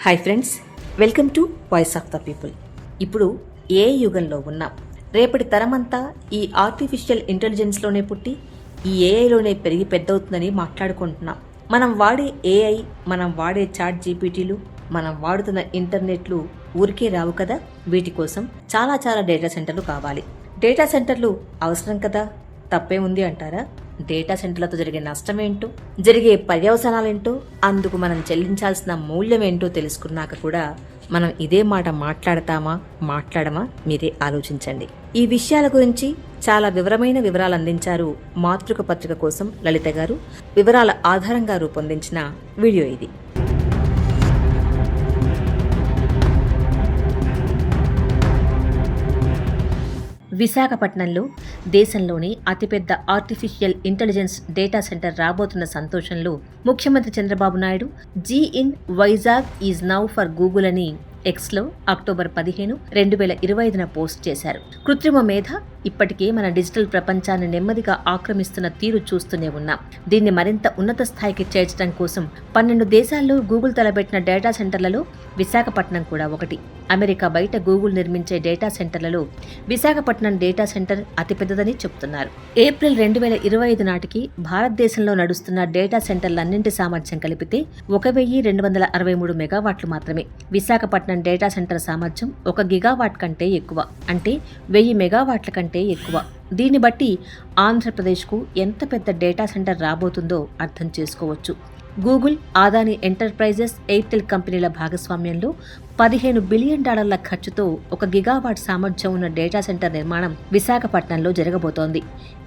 Hi friends, welcome to voice of the people. ఇప్పుడు ఏ యుగంలో ఉన్నాం. రేపటి తరమంతా ఈ ఆర్టిఫిషియల్ ఇంటెలిజెన్స్లోనే పుట్టి ఈ ఏఐలోనే పెరిగి పెద్దవుతుందని మాట్లాడుకుంటున్నాం. మనం వాడే ఏఐ, మనం వాడే చాట్ జీపీటీలు, మనం వాడుతున్న ఇంటర్నెట్లు ఊరికే రావు కదా. వీటి కోసం చాలా డేటా సెంటర్లు కావాలి. డేటా సెంటర్లు అవసరం కదా, తప్పే ఉంది అంటారా? డేటా సెంటర్లతో జరిగే నష్టమేంటో, జరిగే పర్యవసానాలేంటో, అందుకు మనం చెల్లించాల్సిన మూల్యమేంటో తెలుసుకున్నాక కూడా మనం ఇదే మాట మాట్లాడమా మీరే ఆలోచించండి. ఈ విషయాల గురించి చాలా వివరాలు అందించారు మాతృక పత్రిక కోసం లలిత గారు. వివరాల ఆధారంగా రూపొందించిన వీడియో ఇది. విశాఖపట్నంలో దేశంలోని అతిపెద్ద ఆర్టిఫిషియల్ ఇంటెలిజెన్స్ డేటా సెంటర్ రాబోతున్న సంతోషంలో ముఖ్యమంత్రి Chandrababu Naidu ji in Vizag is now for Google అని ఎక్స్లో అక్టోబర్ 15, 2025 పోస్ట్ చేశారు. కృత్రిమ మేధ ఇప్పటికే మన డిజిటల్ ప్రపంచాన్ని నెమ్మదిగా ఆక్రమిస్తున్న తీరు చూస్తూనే ఉన్నాం. దీన్ని మరింత ఉన్నత స్థాయికి చేర్చడం కోసం 12 దేశాల్లో గూగుల్ తలపెట్టిన డేటా సెంటర్లలో విశాఖపట్నం కూడా ఒకటి. అమెరికా బయట గూగుల్ నిర్మించే డేటా సెంటర్లలో విశాఖపట్నం డేటా సెంటర్ అతిపెద్దదని చెబుతున్నారు. ఏప్రిల్ 2025 నాటికి భారతదేశంలో నడుస్తున్న డేటా సెంటర్లన్నింటి సామర్థ్యం కలిపితే 1263 మెగావాట్లు మాత్రమే. విశాఖపట్నం డేటా సెంటర్ సామర్థ్యం 1 గిగావాట్ కంటే ఎక్కువ, అంటే 1000 మెగావాట్ల కంటే ఎక్కువ. దీన్ని బట్టి ఆంధ్రప్రదేశ్కు ఎంత పెద్ద డేటా సెంటర్ రాబోతుందో అర్థం చేసుకోవచ్చు. గూగుల్, అదానీ ఎంటర్ప్రైజెస్, ఎయిర్టెల్ కంపెనీల భాగస్వామ్యంలో $15 బిలియన్ ఖర్చుతో 1 గిగావాట్ సామర్థ్యం ఉన్న డేటా సెంటర్ నిర్మాణం విశాఖపట్నంలో జరగబోతోంది.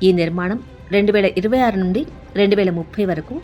ఈ నిర్మాణం 2026 నుండి 2030 వరకు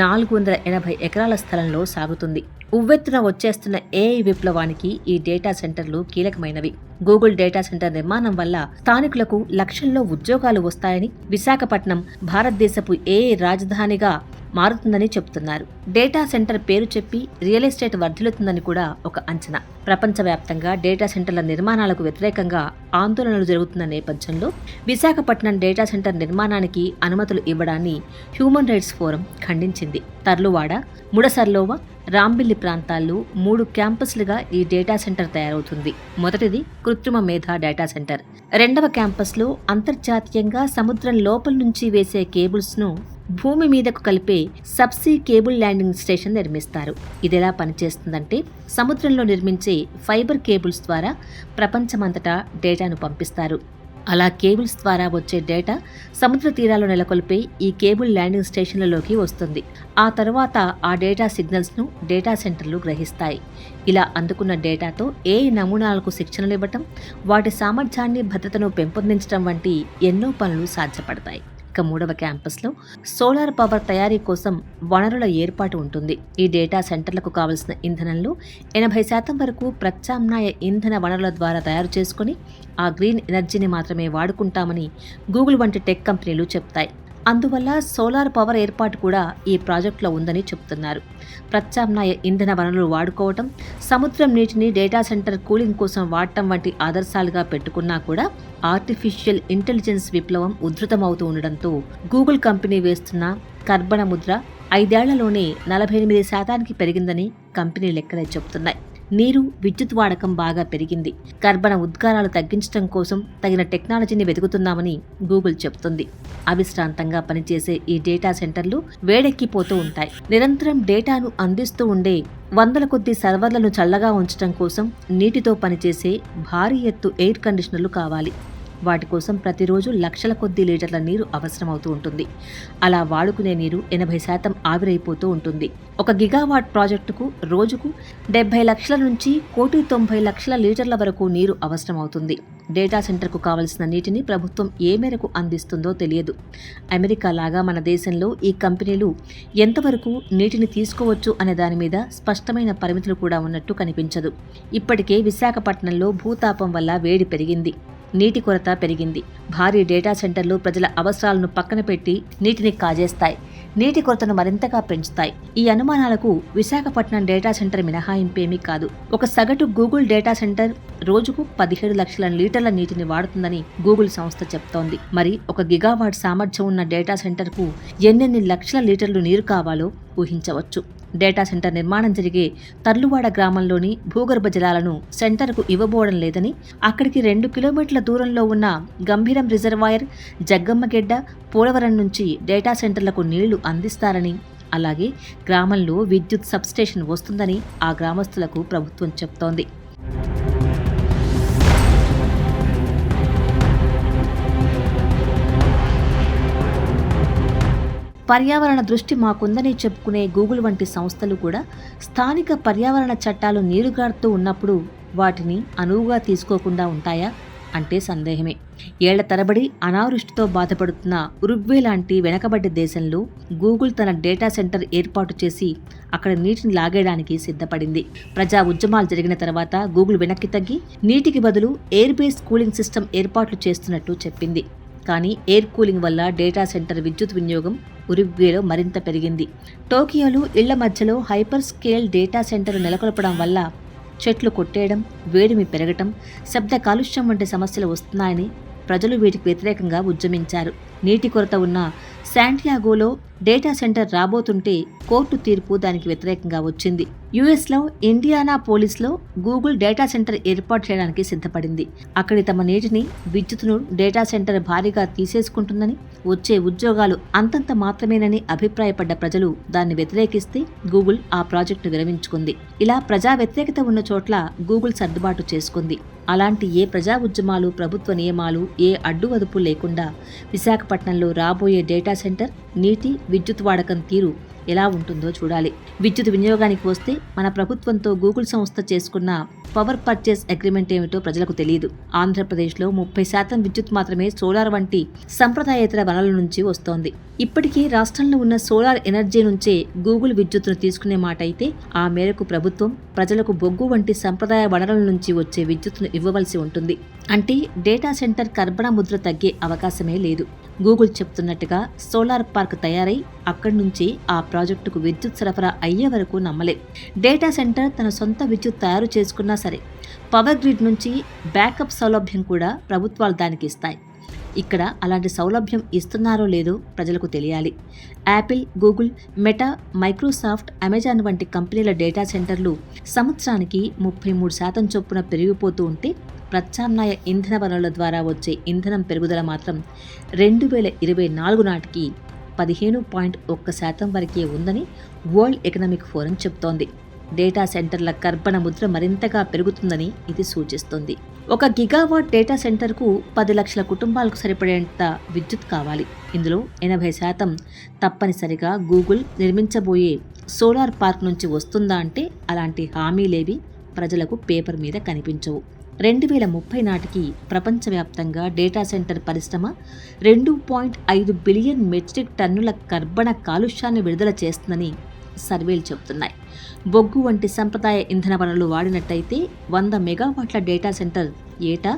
480 ఎకరాల స్థలంలో సాగుతుంది. ఉవ్వెత్తున వచ్చేస్తున్న ఏఐ విప్లవానికి ఈ డేటా సెంటర్లు కీలకమైనవి. గూగుల్ డేటా సెంటర్ నిర్మాణం వల్ల స్థానికులకు లక్షల్లో ఉద్యోగాలు వస్తాయని, విశాఖపట్నం భారతదేశపు ఏఐ రాజధానిగా మారుతుందని చెబుతున్నారు. డేటా సెంటర్ పేరు చెప్పి రియల్ ఎస్టేట్ వర్ధిల్లుతుందని కూడా ఒక అంచనా. ప్రపంచవ్యాప్తంగా డేటా సెంటర్ల నిర్మాణాలకు వ్యతిరేకంగా ఆందోళనలు జరుగుతున్న నేపథ్యంలో విశాఖపట్నం డేటా సెంటర్ నిర్మాణానికి అనుమతులు ఇవ్వడాన్ని హ్యూమన్ రైట్స్ ఫోరం ఖండించింది. తర్లువాడ, ముడసర్లోవ, రాంబిల్లి ప్రాంతాల్లో 3 క్యాంపస్లుగా ఈ డేటా సెంటర్ తయారవుతుంది. మొదటిది కృత్రిమ మేధా డేటా సెంటర్. రెండవ క్యాంపస్లో అంతర్జాతీయంగా సముద్రం లోపల నుంచి వేసే కేబుల్స్ను భూమి మీదకు కలిపే సబ్సీ కేబుల్ ల్యాండింగ్ స్టేషన్ నిర్మిస్తారు. ఇదెలా పనిచేస్తుందంటే, సముద్రంలో నిర్మించే ఫైబర్ కేబుల్స్ ద్వారా ప్రపంచమంతటా డేటాను పంపిస్తారు. అలా కేబుల్స్ ద్వారా వచ్చే డేటా సముద్ర తీరాల్లో నెలకొల్పే ఈ కేబుల్ ల్యాండింగ్ స్టేషన్లలోకి వస్తుంది. ఆ తర్వాత ఆ డేటా సిగ్నల్స్ను డేటా సెంటర్లు గ్రహిస్తాయి. ఇలా అందుకున్న డేటాతో ఏ నమూనాలకు శిక్షణలు ఇవ్వటం, వాటి సామర్థ్యాన్ని, భద్రతను పెంపొందించడం వంటి ఎన్నో పనులు సాధ్యపడతాయి. ఇక 3వ క్యాంపస్లో సోలార్ పవర్ తయారీ కోసం వనరుల ఏర్పాటు ఉంటుంది. ఈ డేటా సెంటర్లకు కావలసిన ఇంధనంలో 80% వరకు ప్రత్యామ్నాయ ఇంధన వనరుల ద్వారా తయారు చేసుకుని ఆ గ్రీన్ ఎనర్జీని మాత్రమే వాడుకుంటామని గూగుల్ వంటి టెక్ కంపెనీలు చెప్తాయి. అందువల్ల సోలార్ పవర్ ఏర్పాటు కూడా ఈ ప్రాజెక్టులో ఉందని చెబుతున్నారు. ప్రత్యామ్నాయ ఇంధన వనరులు వాడుకోవటం, సముద్రం నీటిని డేటా సెంటర్ కూలింగ్ కోసం వాడటం వంటి ఆదర్శాలుగా పెట్టుకున్నా కూడా ఆర్టిఫిషియల్ ఇంటెలిజెన్స్ విప్లవం ఉధృతమవుతూ ఉండడంతో గూగుల్ కంపెనీ వేస్తున్న కర్బన ముద్ర 5 ఏళ్లలోనే 48% పెరిగిందని కంపెనీ లెక్కలే చెబుతున్నాయి. నీరు, విద్యుత్ వాడకం బాగా పెరిగింది. కర్బన ఉద్గారాలు తగ్గించడం కోసం తగిన టెక్నాలజీని వెతుకుతున్నామని గూగుల్ చెబుతుంది. అవిశ్రాంతంగా పనిచేసే ఈ డేటా సెంటర్లు వేడెక్కిపోతూ ఉంటాయి. నిరంతరం డేటాను అందిస్తూ ఉండే వందల కొద్ది సర్వర్లను చల్లగా ఉంచడం కోసం నీటితో పనిచేసే భారీ ఎత్తు ఎయిర్ కండిషనర్లు కావాలి. వాటి కోసం ప్రతిరోజు లక్షల కొద్ది లీటర్ల నీరు అవసరమవుతూ ఉంటుంది. అలా వాడుకునే నీరు 80% ఆవిరైపోతూ ఉంటుంది. 1 గిగావాట్ ప్రాజెక్టుకు రోజుకు 70 లక్షల నుంచి 1,90,00,000 లీటర్ల వరకు నీరు అవసరమవుతుంది. డేటా సెంటర్కు కావలసిన నీటిని ప్రభుత్వం ఏ మేరకు అందిస్తుందో తెలియదు. అమెరికా లాగా మన దేశంలో ఈ కంపెనీలు ఎంతవరకు నీటిని తీసుకోవచ్చు అనే దాని మీద స్పష్టమైన పరిమితులు కూడా ఉన్నట్టు కనిపించదు. ఇప్పటికే విశాఖపట్నంలో భూతాపం వల్ల వేడి పెరిగింది, నీటి కొరత పెరిగింది. భారీ డేటా సెంటర్లు ప్రజల అవసరాలను పక్కన పెట్టి నీటిని కాజేస్తాయి, నీటి కొరతను మరింతగా పెంచుతాయి. ఈ అనుమానాలకు విశాఖపట్నం డేటా సెంటర్ మినహాయింపేమీ కాదు. ఒక సగటు గూగుల్ డేటా సెంటర్ రోజుకు 17 లక్షల లీటర్ల నీటిని వాడుతుందని గూగుల్ సంస్థ చెప్తోంది. మరి 1 గిగావాట్ సామర్థ్యం ఉన్న డేటా సెంటర్కు ఎన్నెన్ని లక్షల లీటర్లు నీరు కావాలో ఊహించవచ్చు. డేటా సెంటర్ నిర్మాణం జరిగే తర్లువాడ గ్రామంలోని భూగర్భ జలాలను సెంటర్కు ఇవ్వబోవడం లేదని, అక్కడికి 2 కిలోమీటర్ల దూరంలో ఉన్న గంభీరం రిజర్వాయర్, జగ్గమ్మగెడ్డ, పోలవరం నుంచి డేటా సెంటర్లకు నీళ్లు అందిస్తారని, అలాగే గ్రామంలో విద్యుత్ సబ్స్టేషన్ వస్తుందని ఆ గ్రామస్తులకు ప్రభుత్వం చెప్తోంది. పర్యావరణ దృష్టి మాకుందని చెప్పుకునే గూగుల్ వంటి సంస్థలు కూడా స్థానిక పర్యావరణ చట్టాలు నీరుగారుతూ ఉన్నప్పుడు వాటిని అనువుగా తీసుకోకుండా ఉంటాయా అంటే సందేహమే. ఏళ్ల తరబడి అనావృష్టితో బాధపడుతున్న ఉరుగ్వే లాంటి వెనకబడ్డ దేశంలో గూగుల్ తన డేటా సెంటర్ ఏర్పాటు చేసి అక్కడ నీటిని లాగేయడానికి సిద్ధపడింది. ప్రజా ఉద్యమాలు జరిగిన తర్వాత గూగుల్ వెనక్కి తగ్గి నీటికి బదులు ఎయిర్ బేస్ కూలింగ్ సిస్టమ్ ఏర్పాట్లు చేస్తున్నట్టు చెప్పింది. కానీ ఎయిర్ కూలింగ్ వల్ల డేటా సెంటర్ విద్యుత్ వినియోగం ఉరుగ్వేలో మరింత పెరిగింది. టోకియోలో ఇళ్ల మధ్యలో హైపర్ స్కేల్ డేటా సెంటర్ నెలకొల్పడం వల్ల చెట్లు కొట్టేయడం, వేడిమి పెరగటం, శబ్ద కాలుష్యం వంటి సమస్యలు వస్తున్నాయని ప్రజలు వీటికి వ్యతిరేకంగా ఉద్యమించారు. నీటి కొరత ఉన్న శాంటియాగోలో డేటా సెంటర్ రాబోతుంటే కోర్టు తీర్పు దానికి వ్యతిరేకంగా వచ్చింది. యుఎస్లో ఇండియానా పోలీస్లో గూగుల్ డేటా సెంటర్ ఏర్పాటు చేయడానికి సిద్ధపడింది. అక్కడి తమ నీటిని, విద్యుత్తును డేటా సెంటర్ భారీగా తీసేసుకుంటుందని, వచ్చే ఉద్యోగాలు అంతంత మాత్రమేనని అభిప్రాయపడ్డ ప్రజలు దాన్ని వ్యతిరేకిస్తే గూగుల్ ఆ ప్రాజెక్టును విరమించుకుంది. ఇలా ప్రజా వ్యతిరేకత ఉన్న చోట్ల గూగుల్ సర్దుబాటు చేసుకుంది. అలాంటి ఏ ప్రజా ఉద్యమాలు, ప్రభుత్వ నియమాలు, ఏ అడ్డువదుపు లేకుండా విశాఖపట్నంలో రాబోయే డేటా సెంటర్ నీటి, విద్యుత్ వాడకం తీరు ఎలా ఉంటుందో చూడాలి. విద్యుత్ వినియోగానికి వస్తే మన ప్రభుత్వంతో గూగుల్ సంస్థ చేసుకున్న పవర్ పర్చేస్ అగ్రిమెంట్ ఏమిటో ప్రజలకు తెలియదు. ఆంధ్రప్రదేశ్లో 30% విద్యుత్ మాత్రమే సోలార్ వంటి సంప్రదాయేతర వనరుల నుంచి వస్తోంది. ఇప్పటికీ రాష్ట్రంలో ఉన్న సోలార్ ఎనర్జీ నుంచే గూగుల్ విద్యుత్తును తీసుకునే మాట అయితే ఆ మేరకు ప్రభుత్వం ప్రజలకు బొగ్గు వంటి సంప్రదాయ వనరుల నుంచి వచ్చే విద్యుత్తును ఇవ్వవలసి ఉంటుంది. అంటే డేటా సెంటర్ కర్బన ముద్ర తగ్గే అవకాశమే లేదు. గూగుల్ చెప్తున్నట్టుగా సోలార్ పార్క్ తయారై అక్కడి నుంచి ఆ ప్రాజెక్టుకు విద్యుత్ సరఫరా అయ్యే వరకు నమ్మలేం. డేటా సెంటర్ తన సొంత విద్యుత్ తయారు చేసుకున్నా సరే పవర్ గ్రిడ్ నుంచి బ్యాకప్ సౌలభ్యం కూడా ప్రభుత్వాలు దానికి ఇస్తాయి. ఇక్కడ అలాంటి సౌలభ్యం ఇస్తున్నారో లేదో ప్రజలకు తెలియాలి. Apple, Google, meta, Microsoft, Amazon వంటి కంపెనీల డేటా సెంటర్లు సంవత్సరానికి 33% చొప్పున పెరిగిపోతూ ఉంటే ప్రత్యామ్నాయ ఇంధన వనరుల ద్వారా వచ్చే ఇంధనం పెరుగుదల మాత్రం 2024 నాటికి 15.1% వరకే ఉందని వరల్డ్ ఎకనామిక్ ఫోరం చెబుతోంది. డేటా సెంటర్ల కర్బన ముద్ర మరింతగా పెరుగుతుందని ఇది సూచిస్తుంది. 1 గిగావాట్ డేటా సెంటర్కు 10 లక్షల కుటుంబాలకు సరిపడేంత విద్యుత్ కావాలి. ఇందులో 80% తప్పనిసరిగా గూగుల్ నిర్మించబోయే సోలార్ పార్క్ నుంచి వస్తుందా అంటే అలాంటి హామీలేవి ప్రజలకు పేపర్ మీద కనిపించవు. 2030 నాటికి ప్రపంచవ్యాప్తంగా డేటా సెంటర్ పరిశ్రమ 2.5 బిలియన్ మెట్రిక్ టన్నుల కర్బన కాలుష్యాన్ని విడుదల చేస్తుందని సర్వేలు చెబుతున్నాయి. బొగ్గు వంటి సంప్రదాయ ఇంధన వనరులు వాడినట్టయితే 100 మెగావాట్ల డేటా సెంటర్ ఏటా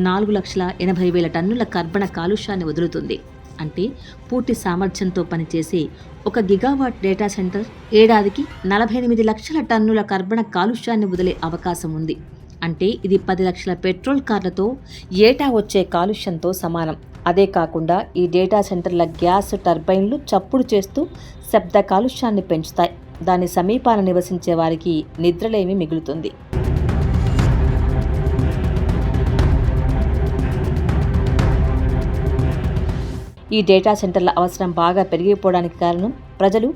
4,80,000 టన్నుల కర్బన కాలుష్యాన్ని వదులుతుంది. అంటే పూర్తి సామర్థ్యంతో పనిచేసే 1 గిగావాట్ డేటా సెంటర్ ఏడాదికి 48 లక్షల టన్నుల కర్బన కాలుష్యాన్ని వదిలే అవకాశం ఉంది. అంటే ఇది 10 లక్షల పెట్రోల్ కార్లతో ఏటా వచ్చే కాలుష్యంతో సమానం. అదే కాకుండా ఈ డేటా సెంటర్ల గ్యాస్ టర్బైన్లు చప్పుడు చేస్తూ శబ్ద కాలుష్యాన్ని పెంచుతాయి. దాని సమీపాన నివసించే వారికి నిద్రలేమి మిగులుతుంది. ఈ డేటా సెంటర్ల అవసరం బాగా పెరిగిపోవడానికి కారణం ప్రజలు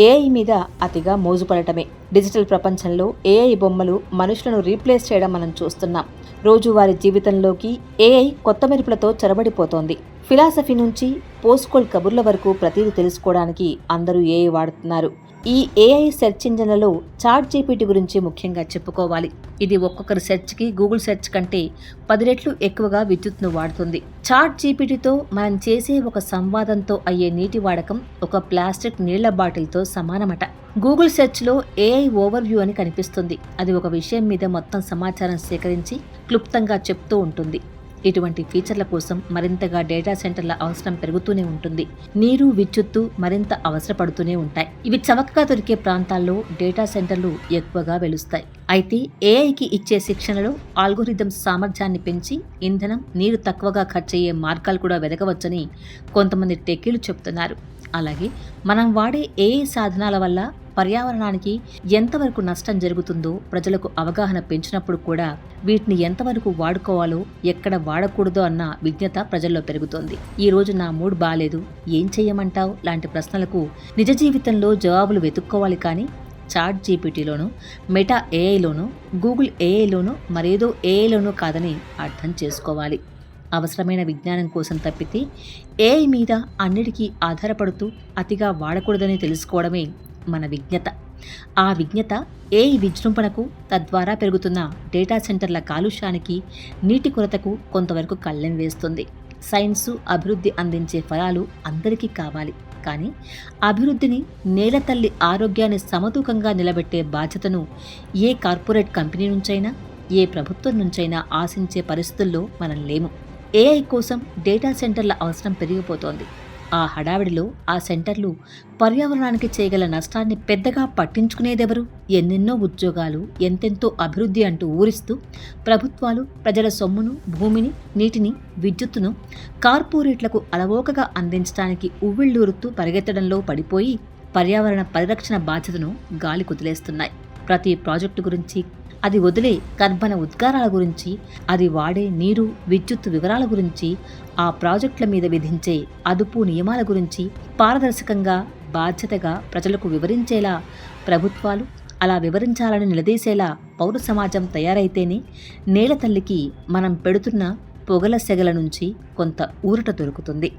ఏఐ మీద అతిగా మోజుపడటమే. డిజిటల్ ప్రపంచంలో ఏఐ బొమ్మలు మనుషులను రీప్లేస్ చేయడం మనం చూస్తున్నాం. రోజువారీ జీవితంలోకి ఏఐ కొత్త మెరుపులతో చొరబడిపోతోంది. ఫిలాసఫీ నుంచి పోస్కోల్ కబుర్ల వరకు ప్రతిదీ తెలుసుకోవడానికి అందరూ ఏఐ వాడుతున్నారు. ఈ ఏఐ సెర్చ్ ఇంజన్లలో చాట్ జీపీటీ గురించి ముఖ్యంగా చెప్పుకోవాలి. ఇది ఒక్కొక్కరి సెర్చ్కి గూగుల్ సెర్చ్ కంటే 10 రెట్లు ఎక్కువగా విద్యుత్ను వాడుతుంది. చాట్ జీపీటీతో మనం చేసే ఒక సంవాదంతో అయ్యే నీటి వాడకం ఒక ప్లాస్టిక్ నీళ్ల బాటిల్తో సమానమట. గూగుల్ సెర్చ్లో ఏఐ ఓవర్ వ్యూ అని కనిపిస్తుంది. అది ఒక విషయం మీద మొత్తం సమాచారం సేకరించి క్లుప్తంగా చెప్తూ ఉంటుంది. ఇటువంటి ఫీచర్ల కోసం మరింతగా డేటా సెంటర్ల అవసరం పెరుగుతూనే ఉంటుంది. నీరు, విద్యుత్తు మరింత అవసరపడుతూనే ఉంటాయి. ఇవి చవకగా దొరికే ప్రాంతాల్లో డేటా సెంటర్లు ఎక్కువగా వెలుస్తాయి. అయితే ఏఐకి ఇచ్చే శిక్షణలో ఆల్గోరిథమ్స్ సామర్థ్యాన్ని పెంచి ఇంధనం, నీరు తక్కువగా ఖర్చయ్యే మార్గాలు కూడా వెదకవచ్చని కొంతమంది టెక్కీలు చెబుతున్నారు. అలాగే మనం వాడే ఏఐ సాధనాల వల్ల పర్యావరణానికి ఎంతవరకు నష్టం జరుగుతుందో ప్రజలకు అవగాహన పెంచినప్పుడు కూడా వీటిని ఎంతవరకు వాడుకోవాలో ఎక్కడ వాడకూడదో అన్న విజ్ఞత ప్రజల్లో పెరుగుతోంది. ఈ రోజు నా మూడ్ బాలేదు, ఏం చెయ్యమంటావు లాంటి ప్రశ్నలకు నిజ జీవితంలో జవాబులు వెతుక్కోవాలి, కానీ చాట్ జీపీటీలోనూ, మెటా ఏఐలోనూ, గూగుల్ ఏఐలోనూ, మరేదో ఏఐలోనూ కాదని అర్థం చేసుకోవాలి. అవసరమైన విజ్ఞానం కోసం తప్పితే ఏఐ మీద అన్నిటికీ ఆధారపడుతూ అతిగా వాడకూడదని తెలుసుకోవడమే మన విజ్ఞత. ఆ విజ్ఞత ఏఐ విజృంభణకు, తద్వారా పెరుగుతున్న డేటా సెంటర్ల కాలుష్యానికి, నీటి కొరతకు కొంతవరకు కళ్ళెం వేస్తుంది. సైన్సు అభివృద్ధి అందించే ఫలాలు అందరికీ కావాలి, కానీ అభివృద్ధిని, నేలతల్లి ఆరోగ్యాన్ని సమతూకంగా నిలబెట్టే బాధ్యతను ఏ కార్పొరేట్ కంపెనీ నుంచైనా, ఏ ప్రభుత్వం నుంచైనా ఆశించే పరిస్థితుల్లో మనం లేము. ఏఐ కోసం డేటా సెంటర్ల అవసరం పెరిగిపోతోంది. ఆ హడావిడిలో ఆ సెంటర్లు పర్యావరణానికి చేయగల నష్టాన్ని పెద్దగా పట్టించుకునేదెవరు? ఎన్నెన్నో ఉద్యోగాలు, ఎంతెంతో అభివృద్ధి అంటూ ఊరిస్తూ ప్రభుత్వాలు ప్రజల సొమ్మును, భూమిని, నీటిని, విద్యుత్తును కార్పొరేట్లకు అలవోకగా అందించడానికి ఉవ్విళ్ళూరుతూ పరిగెత్తడంలో పడిపోయి పర్యావరణ పరిరక్షణ బాధ్యతను గాలి కుదిలేస్తున్నాయి. ప్రతి ప్రాజెక్టు గురించి, అది వదిలే కర్బన ఉద్గారాల గురించి, అది వాడే నీరు, విద్యుత్ వివరాల గురించి, ఆ ప్రాజెక్టుల మీద విధించే అదుపు నియమాల గురించి పారదర్శకంగా, బాధ్యతగా ప్రజలకు వివరించేలా ప్రభుత్వాలు, అలా వివరించాలని నిలదీసేలా పౌర సమాజం తయారైతేనే నేల తల్లికి మనం పెడుతున్న పొగల సెగల నుంచి కొంత ఊరట దొరుకుతుంది.